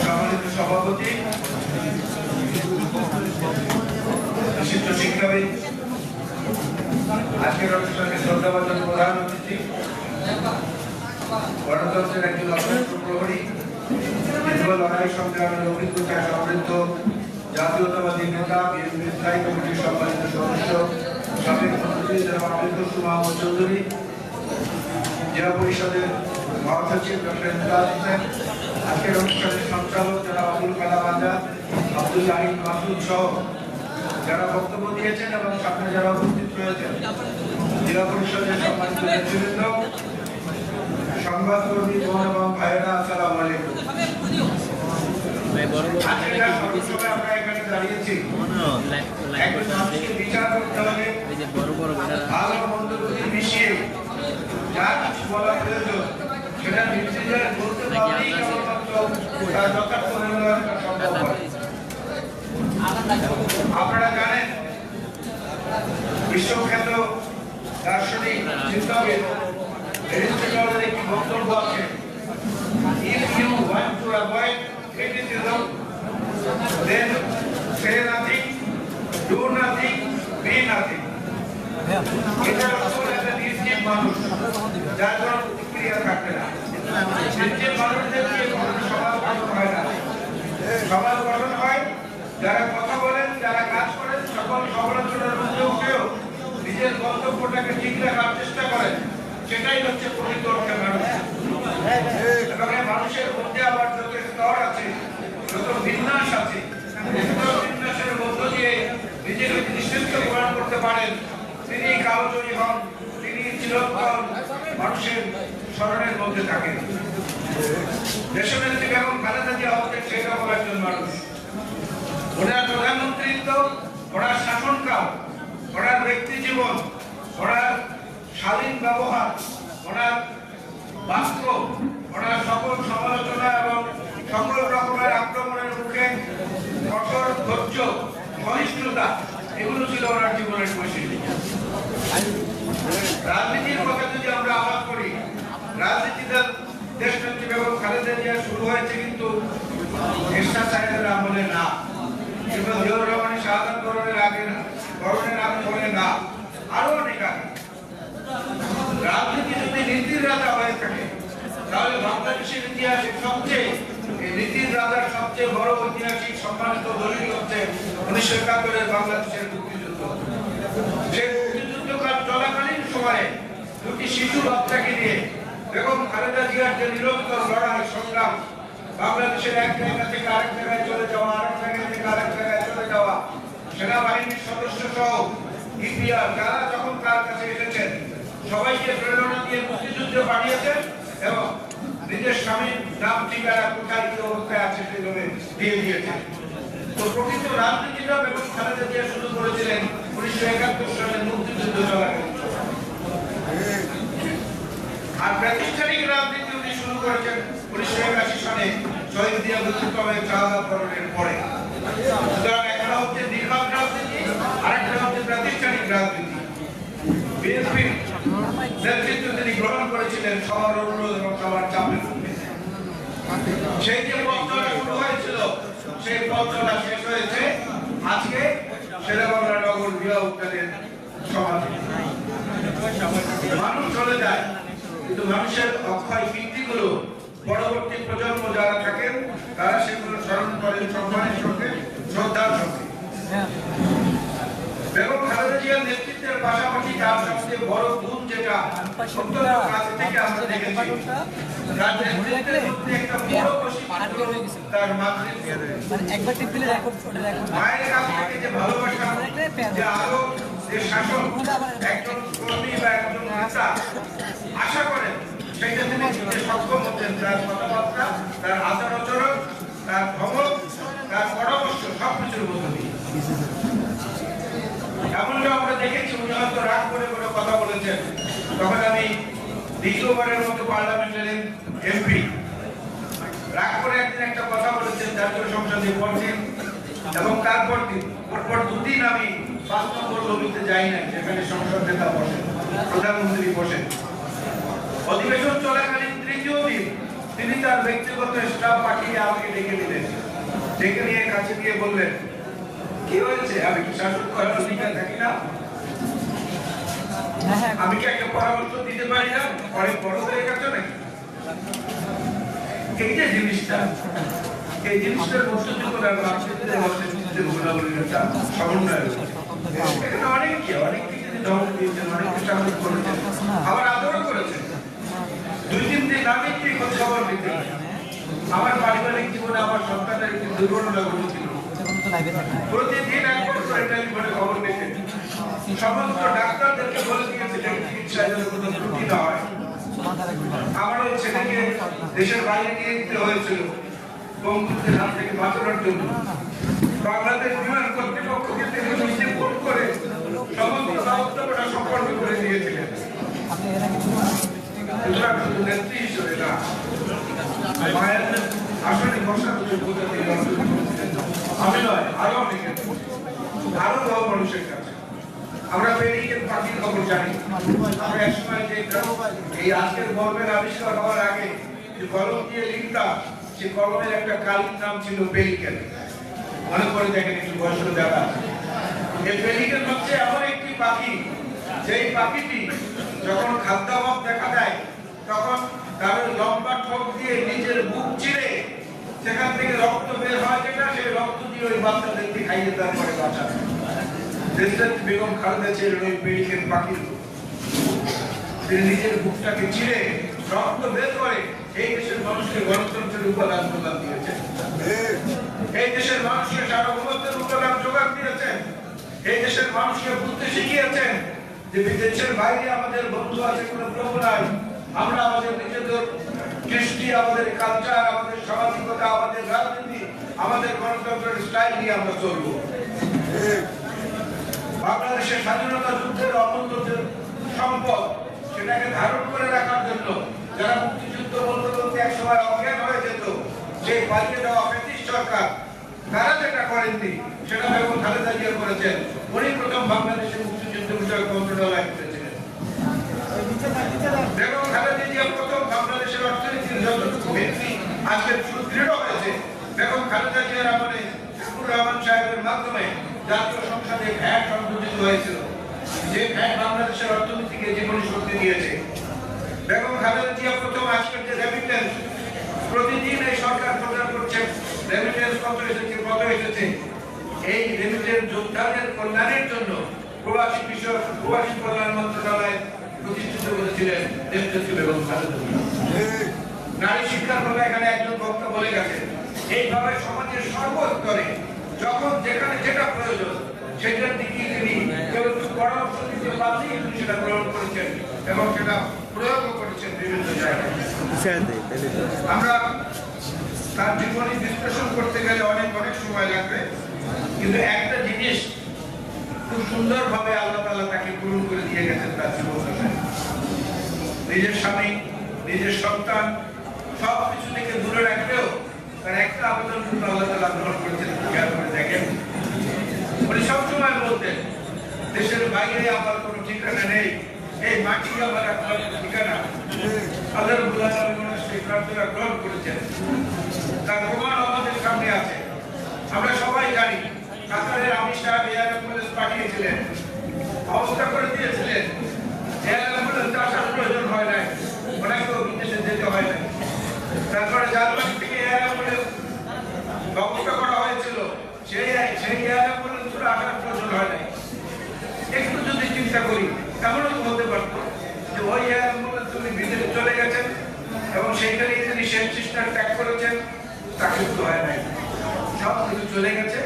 সম্মানিত সভাপতি, বিশিষ্ট শিক্ষাবিদ, আজকের অনুষ্ঠানে শ্রদ্ধাভাজন প্রধান অতিথি, গণতন্ত্রের একজন অগ্রসর প্রহরী, দীর্ঘ লড়াই সংগ্রামের অভিজ্ঞতায় সমৃদ্ধ জাতীয়তাবাদী নেতা, বিএনপি স্থায়ী কমিটির সম্মানিত সদস্য, সাবেক মন্ত্রী জনাব আমির খসরু মাহমুদ চৌধুরী, জেলা পরিষদের মহাসচিব ডক্টর ইমদাদ হোসেন, আজকের অনুষ্ঠানের সঞ্চালক জনাব আবুল কালাম আজাদ, আব্দুল হামিদ মাসুদ সহ যারা বক্তব্য দিয়েছেন এবং সামনে যারা উপস্থিত রয়েছেন, জেলা পরিষদের সম্মানিত নেতৃবৃন্দ, সংবাদকর্মী বোন এবং ভাইয়েরা, আসসালামু আলাইকুম। আমরা এখানে দাঁড়িয়েছি একজন মানুষকে বিচার করতে হলে ভালো মন্দ বুদ্ধি মিশিয়ে যা কিছু বলা প্রয়োজন সেটা নির্দ্বিধায় বলতে পারলেই কেবলমাত্র যথার্থ মূল্যায়ন সম্ভব হয়। আপনারা জানেন বিশ্বখ্যাত দার্শনিক চিন্তকের এরিস্টটলের একটি বক্তব্য আছে, if you want to avoid criticism then say nothing, do nothing, be nothing. এটা আসলে একটা নির্জীব মানুষ যার কোনো প্রতিক্রিয়া থাকবে না। নির্জীব মানুষদের দিয়ে সমাজ গঠন হয় না। সমাজ গঠন হয় যারা কথা বলেন, যারা কাজ করেন, সকল সমালোচনার মধ্যে উঠেও নিজের গন্তব্যটাকে ঠিক রাখার চেষ্টা করেন, সেটাই হচ্ছে প্রকৃত অর্থে মানুষ। এবং মানুষের মধ্যে আবার যত স্তর আছে, যত বিন্যাস আছে, বিন্যাসের মধ্য দিয়ে নিজেকে নিশ্চিত প্রদান করতে পারেন, তিনি কালজয়ী হন, তিনি চিরকাল মানুষের স্মরণের মধ্যে থাকেন। দেশনেত্রী বেগম খালেদা জিয়া হচ্ছেন সেই রকম একজন মানুষ। ওনার প্রধানমন্ত্রিত্ব, ওনার শাসনকাল, ওনার ব্যক্তি জীবন, ওনার শালীন ব্যবহার, ওনার বাক্য, ওনার সকল সমালোচনা এবং সকল রকমের আক্রমণের মুখে কঠোর ধৈর্য, সহিষ্ণুতা, এগুলো ছিল ওনার জীবনের বৈশিষ্ট্য। রাজনীতির কথা যদি আমরা আলাপ করি, রাজনীতিতে দেশনেত্রী বেগম খালেদা জিয়া শুরু হয়েছে কিন্তু এরশাদ সাহেবের আমলে না, কিংবা জিয়াউর রহমানের শাহাদাত বরণের আগে পরে না, আরো অনেক আগে। রাজনীতি যদি নীতির রাজা হয়ে থাকে তাহলে বাংলাদেশের ইতিহাসে সবচেয়ে নীতির রাজার সবচেয়ে বড় ঐতিহাসিক সম্মানিত দলিল হচ্ছে 1971-এর বাংলাদেশের মুক্তিযুদ্ধ। সেই মুক্তিযুদ্ধকাল চলাকালীন সময়ে দুটি শিশু বাচ্চাকে নিয়ে বেগম খালেদা জিয়ার যে নিরন্তর লড়াই সংগ্রাম, বাংলাদেশের এক জায়গা থেকে আরেক জায়গায় চলে যাওয়া, আরেক জায়গা থেকে আরেক জায়গায় চলে যাওয়া, সেনাবাহিনীর সদস্য সহ ইপিআর যারা যখন তার কাছে এসেছেন সবাইকে প্রেরণা দিয়ে মুক্তিযুদ্ধে পাঠিয়েছেন এবং নিজের স্বামীর নাম ঠিকানা কোথায় কি অবস্থায় আছে সেভাবে দিয়ে দিয়েছেন। তো প্রকৃত রাজনীতিটা বেগম খালেদা জিয়া শুরু করেছিলেন 1971 সালের মুক্তিযুদ্ধ চলাকালীন। আর প্রাতিষ্ঠানিক রাজনীতি উনি শুরু করেছেন 1981 সালে শহীদ জিয়া বিপ্লবের শাহাদাত বরণের পরে। সুতরাং একটা হচ্ছে দীর্ঘাত রাজনীতি, আরেকটা হচ্ছে প্রাতিষ্ঠানিক রাজনীতি। বিএনপির নেতৃত্ব তিনি গ্রহণ করেছিলেন সবার অনুরোধ এবং সবার চাপের মধ্যে। সেই যে পথ চলা শুরু হয়েছিল, সেই পথ চলা শেষ হয়েছে আজকে শেরেবাংলা নগর বিয়া উদ্যানের সমাধি। মানুষ চলে যায় কিন্তু মানুষের অক্ষয় কীর্তিগুলো পরবর্তী প্রজন্ম যারা থাকেন তারা সেগুলো স্মরণ করেন সম্মানের সঙ্গে, শ্রদ্ধার সঙ্গে। বেগম খালেদা জিয়ার নেতৃত্বের পাশাপাশি তার সবচেয়ে বড় গুণ যেটা অত্যন্ত কাছ থেকে আমরা দেখেছি, তার নেতৃত্বের মধ্যে একটা বড় বৈশিষ্ট্য তার মাতৃত্ব। মায়ের কাছ থেকে যে ভালোবাসা, যে আলো, যে শাসন একজন কর্মী বা একজন নেতা আশা করেন, সেটা তিনি দিতে সক্ষম হতেন। তার কথাবার্তা, তার আচার আচরণ, তার ধমক, তার পরামর্শ সবকিছুর মধ্য দিয়ে। এমনটা আমরা দেখেছি উনি হয়তো রাগ করে কোনো কথা বলেছেন, তখন আমি দ্বিতীয়বারের মতো পার্লামেন্টের এমপি, রাগ করে একদিন একটা কথা বলেছেন জাতীয় সংসদে পড়ছেন, এবং তারপর দুদিন আমি 5 নম্বর লবিতে যাই না, যেখানে সংসদ নেতা বসেন, প্রধানমন্ত্রী বসেন। তিনি তার ব্যক্তিগত স্টাফ পাঠিয়ে আমাকে ডেকে নিলেন, ডেকে নিয়ে কাছে গিয়ে বললেন, কি হয়েছে? আমি কি শাসন করার অধিকার থাকি না? আমি কি একটা পরামর্শ দিতে পারি না? অনেক বড় হয়ে গেছে নাকি? এই যে জিনিসটা, এই জিনিসটার মধ্যে যখন সমন্বয় এখানে অনেক কিছু ধমক দিয়েছেন, অনেক সাহায্য করেছেন, আবার আদরও করেছেন। 2-3 দিন আগে কি খবর দিতে আমার পারিবারিক জীবনে আমার সন্তানের একটি দুর্ঘটনা ঘটেছিল। প্রতিদিন একবার করে টেলিফোনে খবর পেতেন। সমস্ত ডাক্তারদেরকে বলে দিয়েছিলেন চিকিৎসায় যেন কোনো ত্রুটি না হয়। আমার ওই ছেলেকে দেশের বাইরে নিয়ে যেতে হয়েছিল বঙ্গবন্ধুর হাত থেকে বাঁচানোর জন্য। বাংলাদেশ বিমান কর্তৃপক্ষকে তিনি নিজে ফোন করে সমস্ত ব্যবস্থাপনা সম্পন্ন করে দিয়েছিলেন। সুতরাং শুধু নেত্রী হিসেবে না, মায়ের আসলে বসার আমি নয়, আরো অনেকে, আরো বহু মানুষের কাছে আমরা পেরিকেন পাখির খবর জানি। আমরা একসময় যে এই আজকের গল্পের আবিষ্কার হওয়ার আগে যে কলম দিয়ে লিখতাম, সে কলমের একটা কালির নাম ছিল পেলিকেন। মনে করে দেখেন একটু বয়স্ক যারা, এই পেলিকেন হচ্ছে এমন একটি পাখি, যেই পাখিটি যখন খাদ্যাভাব দেখা দেয় তখন তার লম্বা ঠোঁট দিয়ে নিজের বুক চিরে সেখান থেকে রক্ত বের হয়, যেটা সেই রক্ত দিয়ে ওই বাচ্চাদেরকে খাইয়ে তারপরে বাঁচায়। দেশনেত্রী বেগম খালেদা জিয়ার ওই পেলিকেন পাখি, তিনি নিজের বুকটাকে চিরে রক্ত বের করে এই দেশের মানুষকে গণতন্ত্রের উপাদান প্রদান দিয়েছেন, এই দেশের মানুষকে সার্বভৌমত্বের উপাদান যোগান দিয়েছেন, এই দেশের মানুষকে বুঝতে শিখিয়েছেন যে বিদেশের বাইরে আমাদের বন্ধু আছে, কোনো প্রভু নাই। আমরা আমাদের নিজেদের কৃষ্টি, আমাদের কালচার, আমাদের সামাজিকতা, আমাদের রাজনীতি, আমাদের গণতন্ত্রের স্টাইল নিয়ে আমরা চলব। বাংলাদেশের স্বাধীনতা যুদ্ধের অমূল্য সম্পদ, সেটাকে ধারণ করে রাখার জন্য যারা মুক্তিযুদ্ধ বলতে বলতে এক সময় অজ্ঞান হয়ে যেত, সেই পালিয়ে দেওয়া ব্রিটিশ সরকার, তারা যেটা করেননি সেটা বেগম খালেদা জিয়া করেছেন। উনি প্রথম বাংলাদেশের মুক্তিযুদ্ধ বিষয়ক মন্ত্রণালয় করেছিলেন। বেগম খালেদা জিয়া প্রথম বাংলাদেশের অর্থনীতির যতটুকু ভিত্তি আজকে সুদৃঢ় হয়েছে বেগম খালেদা জিয়ার আমলে শামসুর রহমান সাহেবের মাধ্যমে জাতীয় সংসদে ভ্যাট সংযোজিত হয়েছিল, যে ভ্যাট বাংলাদেশের অর্থনীতিকে জীবনী শক্তি দিয়েছে। বেগম খালেদা জিয়া প্রথম আজকের যে রেমিটেন্স, প্রতিদিন এই সরকার প্রচার করছে রেমিটেন্স কত এসেছে, এই রেমিটেন্স যোদ্ধাদের কল্যাণের জন্য প্রবাসী বিষয়ক প্রবাসী কল্যাণ মন্ত্রণালয় প্রতিষ্ঠিত করেছিলেন দেশনেত্রী বেগম খালেদা জিয়া। নারী শিক্ষার কথা এখানে একজন বক্তা বলে গেছেন। এইভাবে সমাজের সর্বস্তরে যখন যেখানে যেটা প্রয়োজন সেটার দিকে তিনি কেউ একটু পরামর্শ দিতে পারলেই তিনি সেটা গ্রহণ করেছেন এবং সেটা প্রয়োগ করেছেন বিভিন্ন জায়গায়। আমরা তার জীবনী বিশ্লেষণ করতে গেলে অনেক সময় লাগবে, কিন্তু একটা জিনিস খুব সুন্দরভাবে আল্লাহ তাআলা তাকে পূরণ করে দিয়ে গেছেন তার জীবদ্দশায়। নিজের স্বামী, নিজের সন্তান সবকিছু থেকে দূরে রাখলেও তার একটা আবেদন কিন্তু আল্লাহ তাআলা গ্রহণ করেছেন। খেয়াল করে দেখেন, উনি সবসময় বলতেন দেশের বাইরে আমার কোনো ঠিকানা নেই, এই মাটি আমার একমাত্র ঠিকানা। আল্লাহ রাব্বুল আলামিন সেই প্রার্থনা গ্রহণ করেছেন, তার প্রমাণ আমাদের সামনে আছে। আমরা সবাই জানি কাতারের আমির সাহেব এয়ার অ্যাম্বুলেন্স পাঠিয়েছিলেন, অবস্থা করে দিয়েছিলেন, এয়ার অ্যাম্বুলেন্স আসার প্রয়োজন হয় নাই, ওনাকেও বিদেশে যেতে হয় নাই। তারপরে জার্মানি থেকে এয়ার অ্যাম্বুলেন্স ব্যবস্থা করা হয়েছিল, সেই এয়ার অ্যাম্বুলেন্স আসার প্রয়োজন হয় নাই। একটু যদি চিন্তা করি এমনও তো হতে পারতো যে ওই এয়ার অ্যাম্বুলেন্স উনি বিদেশে চলে গেছেন এবং সেইখানে তিনি শেষ সিস্টার ত্যাগ করেছেন, তাকে তো হয় নাই। সব কিছু চলে গেছে,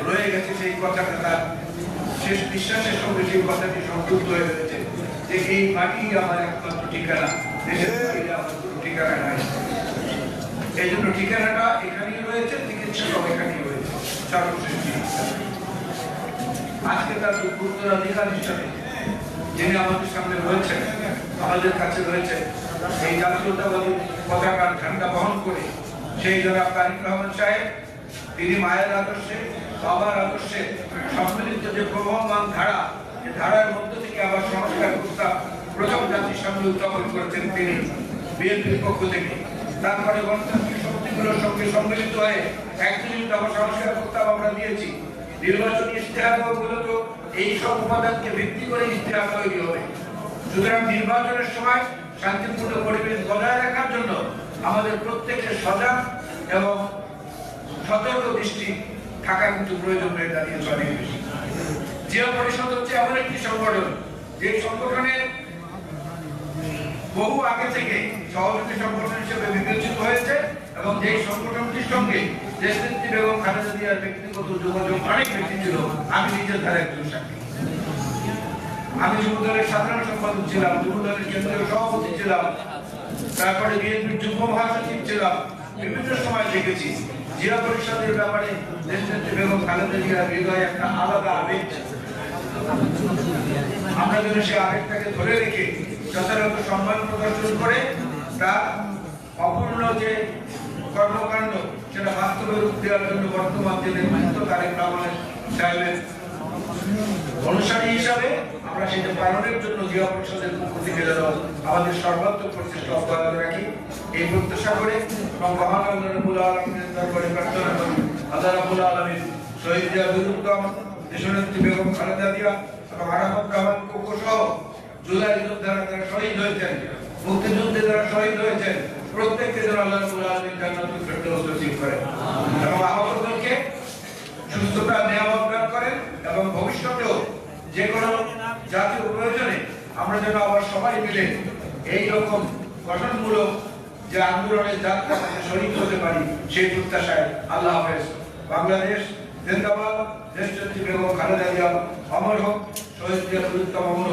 রয়ে গেছে সেই কথাটা, তার শেষ বিশ্বাসের সঙ্গে সেই কথাটি সংযুক্ত হয়ে গেছে যে এই মাটি আমার একমাত্র ঠিকানা, দেশের বাইরে আমার কোনো ঠিকানা নাই। এই জন্য ঠিকানাটা এখানেই রয়েছে, চিকিৎসাটাও এখানেই রয়েছে, সর্বশেষ চিকিৎসা। আজকে তার উত্তরাধিকার হিসাবে যিনি আমাদের সামনে রয়েছেন, আমাদের কাছে রয়েছে, এই জাতীয়তাবাদী পতাকার ঝান্ডা বহন করে সেই জনাব তারেক রহমান সাহেব, তিনি মায়ের আদর্শে, বাবার আদর্শে সম্মিলিত যে প্রবহমান ধারা, এই ধারার মধ্য থেকে আবার সংস্কার প্রস্তাব প্রথম জাতির সামনে উত্থাপন করেছেন তিনি বিএনপির পক্ষ থেকে। তারপরে গণতান্ত্রিক শক্তিগুলোর সঙ্গে সম্মিলিত হয়ে একত্রিত সংস্কার প্রস্তাব আমরা দিয়েছি। নির্বাচনী ইশতেহার মূলত এই সব উপাদানকে ভিত্তি করে ইশতেহার তৈরি হবে। সুতরাং নির্বাচনের সময় শান্তিপূর্ণ পরিবেশ বজায় রাখার জন্য আমাদের প্রত্যেকের সজাগ এবং সতর্ক দৃষ্টি থাকা কিন্তু প্রয়োজন হয়ে দাঁড়িয়েছে অনেক বেশি। জিয়া পরিষদ হচ্ছে এমন একটি সংগঠন, যে সংগঠনের বহু আগে থেকে সহযোগী সংগঠন হিসেবে বিবেচিত হয়েছে এবং যেই সংগঠনটির সঙ্গে দেশনেত্রী বেগম খালেদা জিয়ার ব্যক্তিগত যোগাযোগ অনেক বেশি ছিল। আমি নিজের ধারে একজন সাক্ষী। আমি যুবদলের সাধারণ সম্পাদক ছিলাম, যুবদলের কেন্দ্রীয় সভাপতি ছিলাম, তারপরে বিএনপির যুগ্ম মহাসচিব ছিলাম। বিভিন্ন সময় দেখেছি জিয়া পরিষদের ব্যাপারে দেশনেত্রী বেগম খালেদা জিয়ার হৃদয়ে একটা আলাদা আবেগ। আমরা যেন সেই আবেগটাকে ধরে রেখে যথাযথ সম্মান প্রদর্শন করে তার অপূর্ণ যে কর্মকাণ্ড সেটা বাস্তবে রূপ দেওয়ার জন্য বর্তমান যে নেতৃত্ব তারেক রহমান সাহেবের অনুসারী হিসাবে আমরা সেটা পালনের জন্য জিয়া পরিষদের পক্ষ থেকে যেন আমাদের সর্বাত্মক প্রচেষ্টা অব্যাহত রাখি, এই প্রত্যাশা করে এবং মহান আল্লাহ রাব্বুল আলামিনের দরবারে প্রার্থনা করি আল্লাহ রাব্বুল আলামিন শহীদ জিয়াউল উত্তম, দেশনেত্রী বেগম খালেদা জিয়া এবং আরাফাত রহমান কোকো সহ জুলাই যোদ্ধারা যারা শহীদ হয়েছেন, মুক্তিযুদ্ধে যারা শহীদ হয়েছেন, প্রত্যেককে যেন আল্লাহ রাব্বুল আলামিন জান্নাতুল ফেরদৌস নসিব করেন এবং আহতদেরকে সুস্থতা নিয়ামত দান করেন এবং ভবিষ্যতেও যে কোনো জাতীয় প্রয়োজনে আমরা যেন আবার সবাই মিলে এই রকম গঠনমূলক যে আন্দোলনের যাত্রাতে শরীক হতে পারি, সেই প্রত্যাশায় আল্লাহ হাফেজ। বাংলাদেশ জিন্দাবাদ। দেশনেত্রী বেগম খালেদা জিয়া অমর হোক। শহীদ জিয়াউল উত্তম অমর হোক।